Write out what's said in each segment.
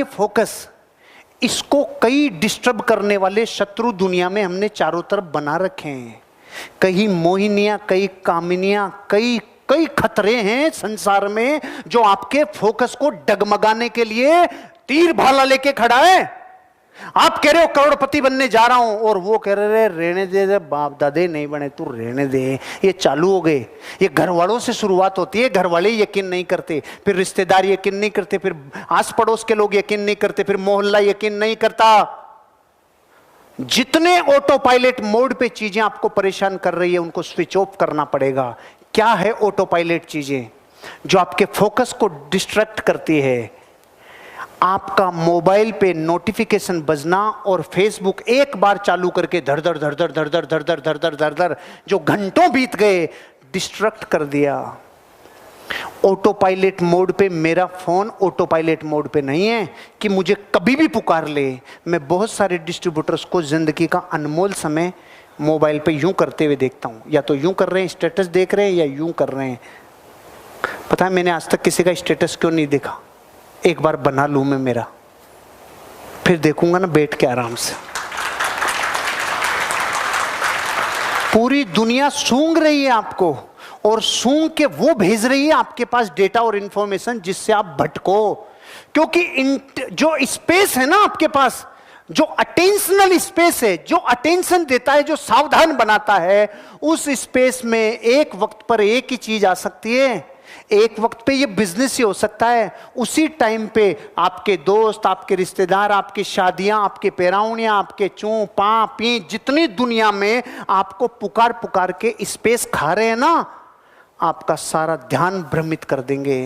Focus, इसको कई disturb करने वाले शत्रु दुनिया में हमने चारों तरफ बना रखे हैं। कई मोहिनियां, कई कामिनियां, कई कई खतरे हैं संसार में जो आपके फोकस को डगमगाने के लिए तीर भाला लेके खड़ा है। आप कह रहे हो करोड़पति बनने जा रहा हूं, और वो कह रहे रहने दे, बाप दादे नहीं बने, तू रहने दे। ये चालू हो गए। ये घर वालों से शुरुआत होती है। घर वाले यकीन नहीं करते, फिर रिश्तेदार यकीन नहीं करते, फिर आस पड़ोस के लोग यकीन नहीं करते, फिर मोहल्ला यकीन नहीं करता। जितने ऑटो पायलट मोड पे चीजें आपको परेशान कर रही है उनको स्विच ऑफ करना पड़ेगा। क्या है ऑटो पायलट चीजें जो आपके फोकस को डिस्ट्रैक्ट करती है? आपका मोबाइल पे नोटिफिकेशन बजना और फेसबुक एक बार चालू करके धड़ धड़ धड़ धड़ धड़ धड़ धड़ धड़ धड़ धड़ धड़ धड़ जो घंटों बीत गए, डिस्ट्रैक्ट कर दिया। ऑटो पायलट मोड पे, मेरा फोन ऑटो पायलट मोड पे नहीं है कि मुझे कभी भी पुकार ले। मैं बहुत सारे डिस्ट्रीब्यूटर्स को जिंदगी का अनमोल समय मोबाइल पे यूं करते हुए देखता हूं। या तो यूं कर रहे हैं, स्टेटस देख रहे हैं, या यूं कर रहे हैं। पता है मैंने आज तक किसी का स्टेटस क्यों नहीं देखा? एक बार बना लूं मैं मेरा, फिर देखूंगा ना बैठ के आराम से। पूरी दुनिया सूंघ रही है आपको, और सूंघ के वो भेज रही है आपके पास डेटा और इंफॉर्मेशन जिससे आप भटको। क्योंकि जो स्पेस है ना आपके पास, जो अटेंशनल स्पेस है, जो अटेंशन देता है, जो सावधान बनाता है, उस स्पेस में एक वक्त पर एक ही चीज आ सकती है। एक वक्त पे ये बिजनेस ही हो सकता है। उसी टाइम पे आपके दोस्त, आपके रिश्तेदार, आपकी शादियां, आपके पेराउनियां, आपके चूं पा पी, जितनी दुनिया में आपको पुकार पुकार के स्पेस खा रहे हैं ना, आपका सारा ध्यान भ्रमित कर देंगे।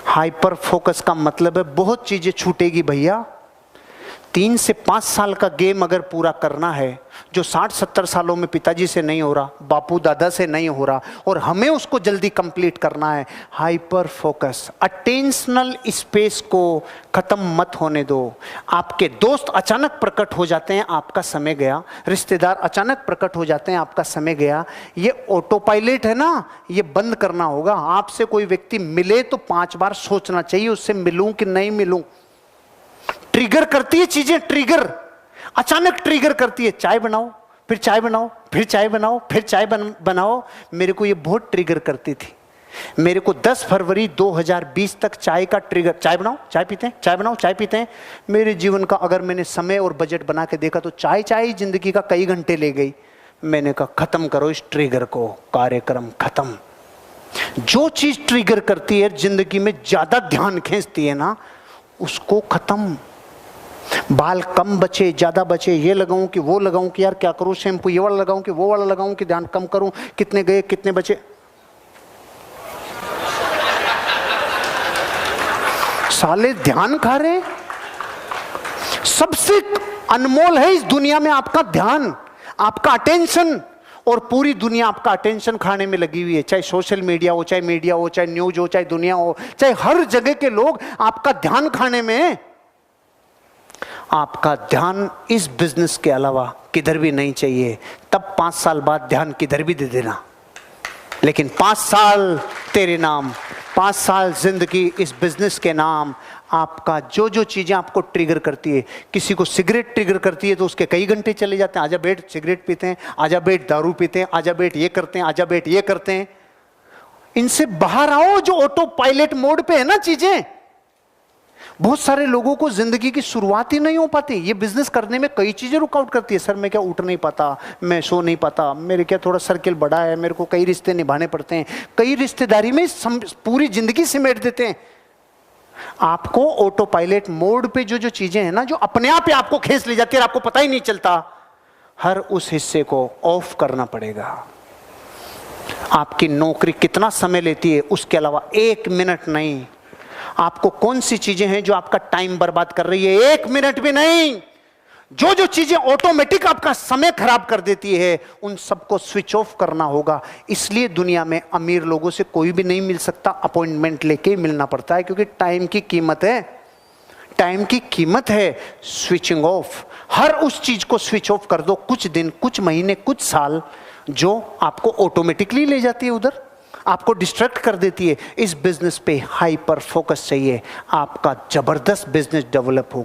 हाइपर फोकस का मतलब है बहुत चीजें छूटेगी भैया। 3 से 5 साल का गेम अगर पूरा करना है, जो 60-70 सालों में पिताजी से नहीं हो रहा, बापू दादा से नहीं हो रहा, और हमें उसको जल्दी कंप्लीट करना है। हाइपर फोकस, अटेंशनल स्पेस को खत्म मत होने दो। आपके दोस्त अचानक प्रकट हो जाते हैं, आपका समय गया। रिश्तेदार अचानक प्रकट हो जाते हैं, आपका समय गया। ये ऑटो पायलट है ना, ये बंद करना होगा। आपसे कोई व्यक्ति मिले तो 5 बार सोचना चाहिए, उससे मिलूं कि नहीं मिलूं। ट्रिगर करती है चीजें, ट्रिगर अचानक ट्रिगर करती है। चाय बनाओ, फिर चाय बनाओ, फिर चाय बनाओ, फिर चाय बनाओ। मेरे को ये बहुत ट्रिगर करती थी। मेरे को 10 फरवरी 2020 तक चाय का ट्रिगर, चाय बनाओ, चाय पीते हैं, चाय बनाओ, चाय पीते हैं। मेरे जीवन का अगर मैंने समय और बजट बना के देखा तो चाय चाय ही जिंदगी का कई घंटे ले गई। मैंने कहा खत्म करो इस ट्रिगर को, कार्यक्रम खत्म। जो चीज ट्रिगर करती है, जिंदगी में ज्यादा ध्यान खींचती है ना, उसको खत्म। बाल कम बचे, ज्यादा बचे, ये लगाऊं कि वो लगाऊं, कि यार क्या करूं, शैम्पू ये वाला लगाऊं कि वो वाला लगाऊं, कि ध्यान कम करूं, कितने गए कितने बचे। साले ध्यान खा रहे। सबसे अनमोल है इस दुनिया में आपका ध्यान, आपका अटेंशन, और पूरी दुनिया आपका अटेंशन खाने में लगी हुई है। चाहे सोशल मीडिया हो, चाहे मीडिया हो, चाहे न्यूज हो, चाहे दुनिया हो, चाहे हर जगह के लोग आपका ध्यान खाने में। आपका ध्यान इस बिजनेस के अलावा किधर भी नहीं चाहिए। तब 5 साल बाद ध्यान किधर भी दे देना, लेकिन 5 साल तेरे नाम, 5 साल जिंदगी इस बिजनेस के नाम। आपका जो जो चीजें आपको ट्रिगर करती है, किसी को सिगरेट ट्रिगर करती है तो उसके कई घंटे चले जाते हैं। आजा बैठ सिगरेट पीते हैं, आजा बैठ दारू पीते हैं, आजा बैठ ये करते हैं, आजा बैठ ये करते हैं। इनसे बाहर आओ। जो ऑटो पायलट मोड पे है ना चीजें, बहुत सारे लोगों को जिंदगी की शुरुआत ही नहीं हो पाती। ये बिजनेस करने में कई चीजें रुकावट करती है। सर मैं क्या उठ नहीं पाता, मैं सो नहीं पाता, मेरे क्या थोड़ा सर्किल बड़ा है, मेरे को कई रिश्ते निभाने पड़ते हैं, कई रिश्तेदारी में पूरी जिंदगी सिमेट देते हैं। आपको ऑटो पायलट मोड पे जो जो चीजें हैं ना, जो अपने आप ही आपको खींच ले जाती है, आपको पता ही नहीं चलता, हर उस हिस्से को ऑफ करना पड़ेगा। आपकी नौकरी कितना समय लेती है, उसके अलावा 1 मिनट नहीं। आपको कौन सी चीजें हैं जो आपका टाइम बर्बाद कर रही है, 1 मिनट भी नहीं। जो जो चीजें ऑटोमेटिक आपका समय खराब कर देती है, उन सबको स्विच ऑफ करना होगा। इसलिए दुनिया में अमीर लोगों से कोई भी नहीं मिल सकता, अपॉइंटमेंट लेके ही मिलना पड़ता है, क्योंकि टाइम की कीमत है। टाइम की कीमत है स्विचिंग ऑफ। हर उस चीज को स्विच ऑफ कर दो, कुछ दिन, कुछ महीने, कुछ साल, जो आपको ऑटोमेटिकली ले जाती है उधर। आपको डिस्ट्रैक्ट कर देती है। इस बिजनेस पे हाइपर फोकस चाहिए, आपका जबरदस्त बिजनेस डेवलप होगा।